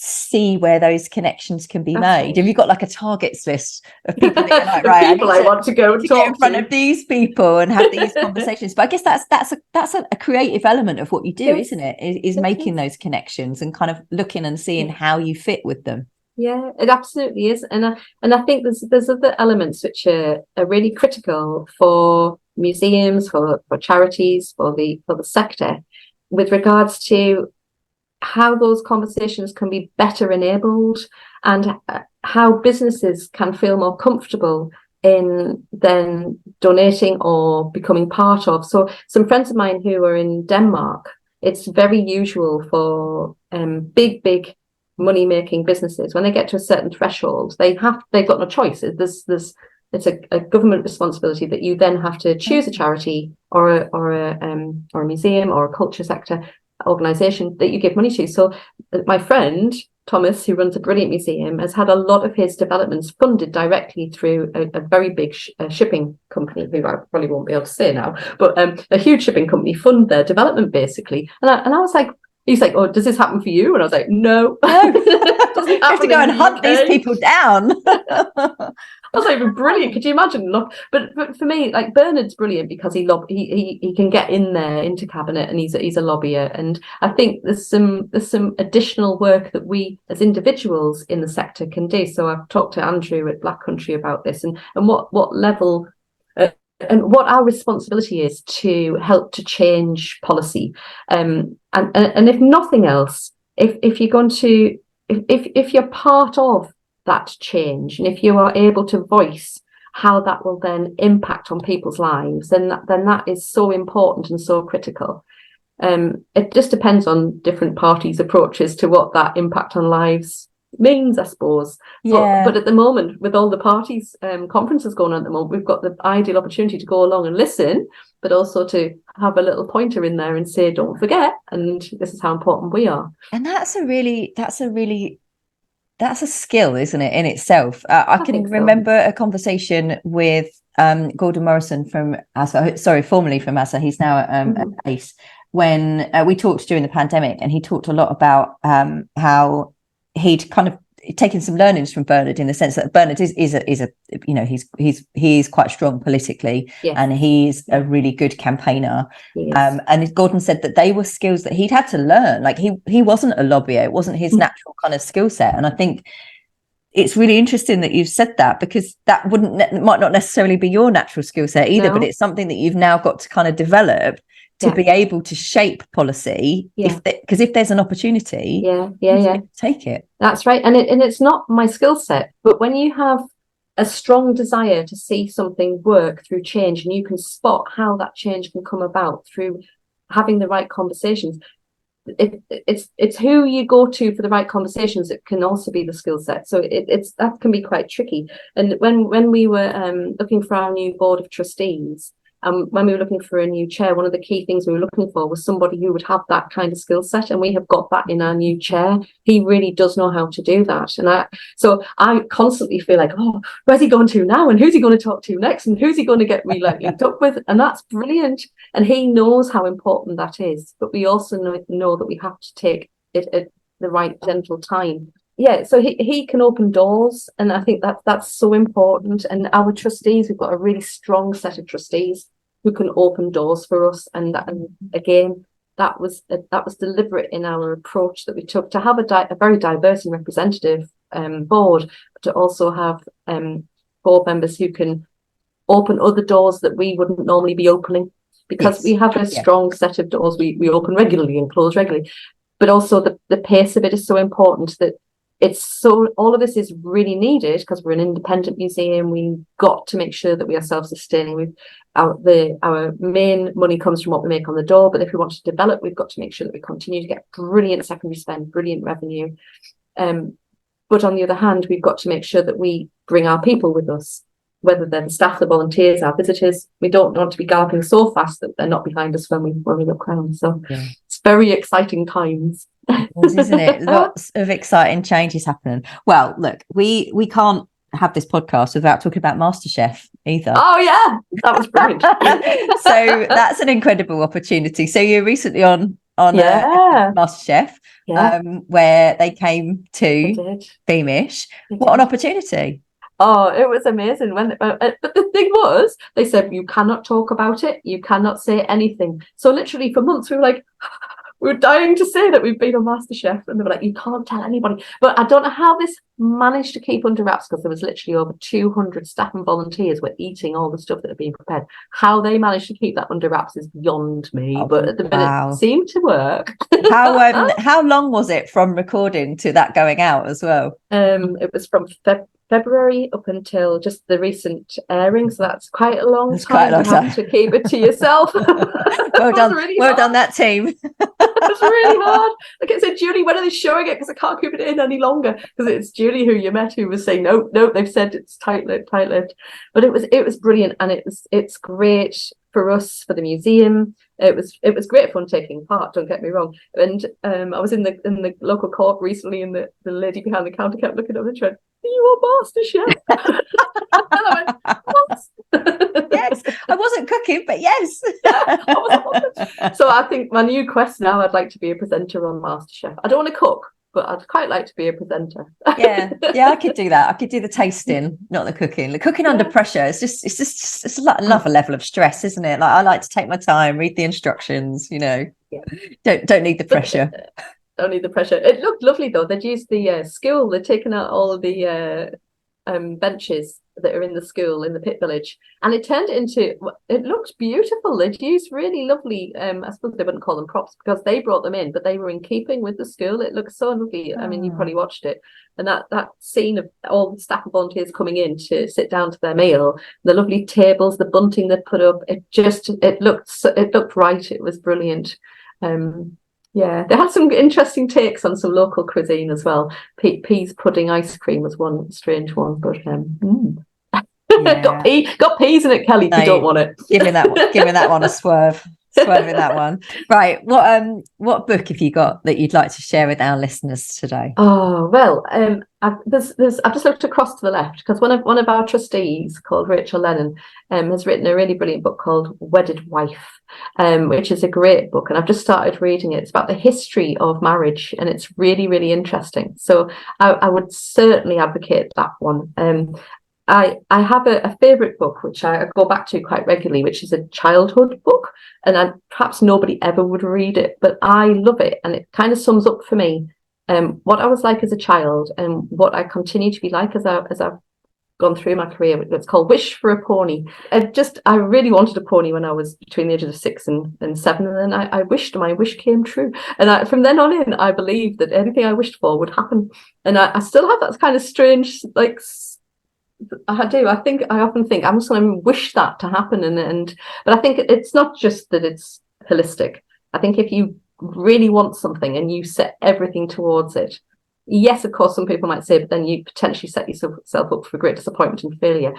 see where those connections can be made. Have you got like a targets list of people that you're like, right, people I want to go and talk get in front of these people and have these conversations? But I guess that's a creative element of what you do, isn't it? Is making those connections and kind of looking and seeing how you fit with them. Yeah, it absolutely is, and I think there's other elements which are really critical for museums, for charities, for the sector, with regards to how those conversations can be better enabled, and how businesses can feel more comfortable in then donating or becoming part of. So some friends of mine who are in Denmark, it's very usual for big money-making businesses, when they get to a certain threshold, they've got no choice. It's a government responsibility that you then have to choose a charity or a museum or a culture sector organisation that you give money to. So my friend Thomas, who runs a brilliant museum, has had a lot of his developments funded directly through a very big shipping company, who I probably won't be able to say now, but a huge shipping company fund their development basically. And I was like, he's like, oh, does this happen for you? And I was like, no. You have to go and hunt these people down. I was like, brilliant. Could you imagine? Look, but for me, like, Bernard's brilliant because he can get in there into cabinet, and he's a lobbyer. And I think there's some additional work that we as individuals in the sector can do. So I've talked to Andrew at Black Country about this, and what level and what our responsibility is to help to change policy. And if nothing else, if you're going to if you're part of that change, and if you are able to voice how that will then impact on people's lives, then that is so important and so critical. It just depends on different parties' approaches to what that impact on lives means, I suppose. But at the moment, with all the parties conferences going on at the moment, we've got the ideal opportunity to go along and listen, but also to have a little pointer in there and say, don't forget, and this is how important we are. And that's a skill, isn't it, in itself? I can remember a conversation with Gordon Morrison from ASA, formerly from ASA, he's now at ACE, when we talked during the pandemic, and he talked a lot about how he'd kind of taken some learnings from Bernard, in the sense that Bernard is a you know, he's quite strong politically, and he's a really good campaigner. And Gordon said that they were skills that he'd had to learn. Like he wasn't a lobbyer, it wasn't his natural kind of skill set. And I think it's really interesting that you've said that, because that might not necessarily be your natural skill set either, but it's something that you've now got to kind of develop to be able to shape policy, because if there's an opportunity, take it. That's right. And it's not my skill set, but when you have a strong desire to see something work through change, and you can spot how that change can come about through having the right conversations, it's who you go to for the right conversations. It can also be the skill set. So it's that can be quite tricky. And when we were looking for our new board of trustees, when we were looking for a new chair, one of the key things we were looking for was somebody who would have that kind of skill set, and we have got that in our new chair. He really does know how to do that. And so I constantly feel like, oh, where's he going to now, and who's he going to talk to next, and who's he going to get me like linked up with? And that's brilliant, and he knows how important that is. But we also know that we have to take it at the right gentle time. So he can open doors, and I think that's so important. And our trustees, we've got a really strong set of trustees who can open doors for us. And again, that was deliberate in our approach that we took, to have a very diverse and representative board, but to also have board members who can open other doors that we wouldn't normally be opening, because we have a strong set of doors we open regularly and close regularly. But also the pace of it is so important, that all of this is really needed, because we're an independent museum. We've got to make sure that we are self-sustaining. Our main money comes from what we make on the door, but if we want to develop, we've got to make sure that we continue to get brilliant secondary spend, brilliant revenue. But on the other hand, we've got to make sure that we bring our people with us, whether they're the staff, the volunteers, our visitors. We don't want to be galloping so fast that they're not behind us when we look around. So it's very exciting times. Isn't it? Lots of exciting changes happening. Well, look, we can't have this podcast without talking about MasterChef either. Oh yeah, that was brilliant. So that's an incredible opportunity. So you're recently on MasterChef, where they came to Beamish. What an opportunity! Oh, it was amazing. But the thing was, they said you cannot talk about it, you cannot say anything. So literally for months we were like, we were dying to say that we've been on MasterChef, and they were like, you can't tell anybody. But I don't know how this managed to keep under wraps, because there was literally over 200 staff and volunteers were eating all the stuff that had been prepared. How they managed to keep that under wraps is beyond me. But at the minute, it seemed to work. How long was it from recording to that going out as well? It was from February up until just the recent airing, so that's quite a long time. You have to keep it to yourself. Well done, done that team. It's really hard. Like I said, Julie, when are they showing it? Because I can't keep it in any longer. Because it's Julie who you met who was saying no, they've said it's tight-lipped. But it was brilliant, and it's great for us, for the museum. It was great fun taking part, don't get me wrong. And I was in the local court recently, and the lady behind the counter kept looking at me and went, "Are you on MasterChef?" And I went, "What?" Yes, I wasn't cooking, but yes. I wasn't. So I think my new quest now, I'd like to be a presenter on MasterChef. I don't want to cook, but I'd quite like to be a presenter. yeah, I could do that. I could do the tasting, not the cooking. The cooking under pressure, it's another level of stress, isn't it? Like, I like to take my time, read the instructions, don't need the pressure. Don't need the pressure. It looked lovely though. They'd used the school. They'd taken out all of the benches that are in the school in the pit village, and it turned it into, it looked beautiful. They'd used really lovely, I suppose they wouldn't call them props because they brought them in, but they were in keeping with the school. It looked so lovely. I mean, you probably watched it, and that scene of all the staff and volunteers coming in to sit down to their meal, the lovely tables, the bunting they put up, it looked right. It was brilliant. Yeah, they had some interesting takes on some local cuisine as well. Peas pudding ice cream was one strange one, but got peas in it, Kelly. If you don't want it, giving that one a swerve. Swerving that one. Right. What book have you got that you'd like to share with our listeners today? Oh, well, I've just looked across to the left because one of our trustees, called Rachel Lennon, has written a really brilliant book called Wedded Wife, which is a great book, and I've just started reading it. It's about the history of marriage, and it's really, really interesting. So I would certainly advocate that one. I have a favourite book which I go back to quite regularly, which is a childhood book, and perhaps nobody ever would read it, but I love it, and it kind of sums up for me what I was like as a child and what I continue to be like as I've gone through my career. It's called Wish for a Pony. I really wanted a pony when I was between the ages of 6 and 7, and then I wished, and my wish came true. And from then on in, I believed that anything I wished for would happen. And I still have that kind of strange, like, I do. I often think I'm just going to wish that to happen, but I think it's not just that it's holistic. I think if you really want something and you set everything towards it, yes, of course, some people might say, but then you potentially set yourself up for great disappointment and failure.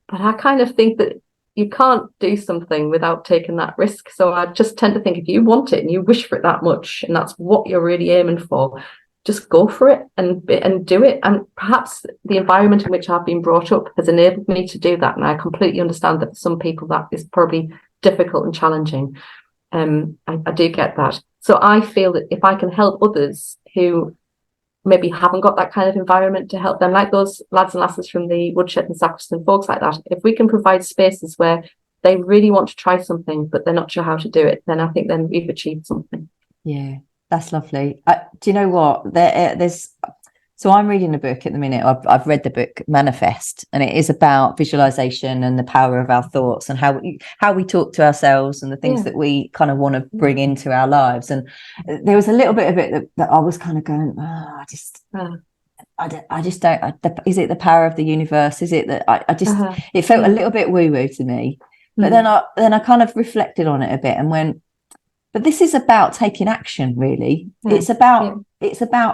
But I kind of think that you can't do something without taking that risk. So I just tend to think if you want it and you wish for it that much, and that's what you're really aiming for, just go for it and do it. And perhaps the environment in which I've been brought up has enabled me to do that. And I completely understand that for some people that is probably difficult and challenging. I do get that. So I feel that if I can help others who maybe haven't got that kind of environment to help them, like those lads and lasses from the Woodshed and Sacriston, folks like that, if we can provide spaces where they really want to try something but they're not sure how to do it, then I think then we've achieved something. Yeah. That's lovely. Do you know what? So I'm reading a book at the minute. I've read the book Manifest, and it is about visualization and the power of our thoughts and how we talk to ourselves and the things that we kind of want to bring into our lives. And there was a little bit of it that I was kind of going, I just don't. Is it the power of the universe? Is it that I just? It felt a little bit woo-woo to me. But then I kind of reflected on it a bit and went, but this is about taking action, really. It's about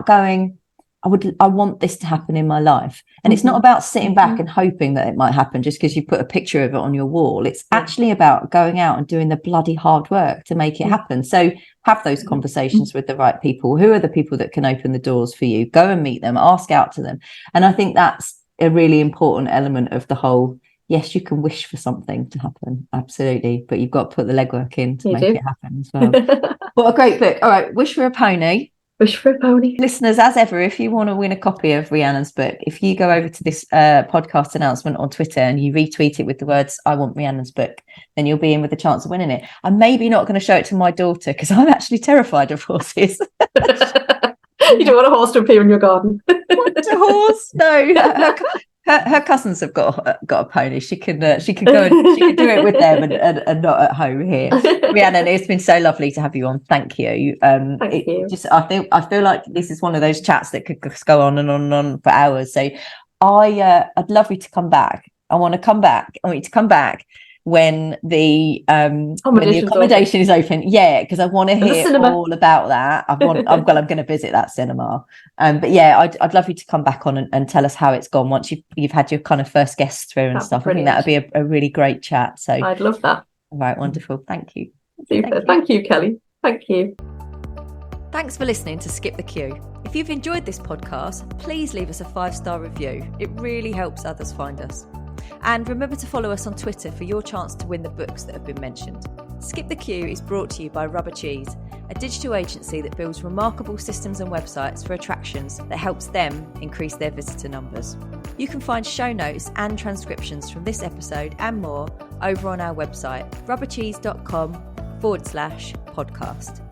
going, I want this to happen in my life. And it's not about sitting back and hoping that it might happen just because you put a picture of it on your wall. It's actually about going out and doing the bloody hard work to make it happen. So have those conversations with the right people. Who are the people that can open the doors for you? Go and meet them, ask out to them. And I think that's a really important element of the whole. Yes, you can wish for something to happen, absolutely, but you've got to put the legwork in to make it happen as well. What a great book. All right, Wish for a Pony. Wish for a Pony. Listeners, as ever, if you want to win a copy of Rhiannon's book, if you go over to this podcast announcement on Twitter and you retweet it with the words, I want Rhiannon's book, then you'll be in with a chance of winning it. I'm maybe not going to show it to my daughter because I'm actually terrified of horses. You don't want a horse to appear in your garden. What a horse? No. Her cousins have got a pony. She can go and she can do it with them and not at home here. Rhiannon, it's been so lovely to have you on. Thank you. Thank you. I feel like this is one of those chats that could just go on and on and on for hours. So I'd love you to come back. I want you to come back when the accommodation is open. Yeah, because I want to hear all about that. I'm going to visit that cinema. But yeah, I'd love you to come back on and tell us how it's gone once you've had your kind of first guests through and stuff. Brilliant. I think that would be a really great chat. So I'd love that. All right, wonderful. Thank you. Super. Thank you, Kelly. Thank you. Thanks for listening to Skip the Queue. If you've enjoyed this podcast, please leave us a 5-star review. It really helps others find us. And remember to follow us on Twitter for your chance to win the books that have been mentioned. Skip the Queue is brought to you by Rubber Cheese, a digital agency that builds remarkable systems and websites for attractions that helps them increase their visitor numbers. You can find show notes and transcriptions from this episode and more over on our website, rubbercheese.com/podcast.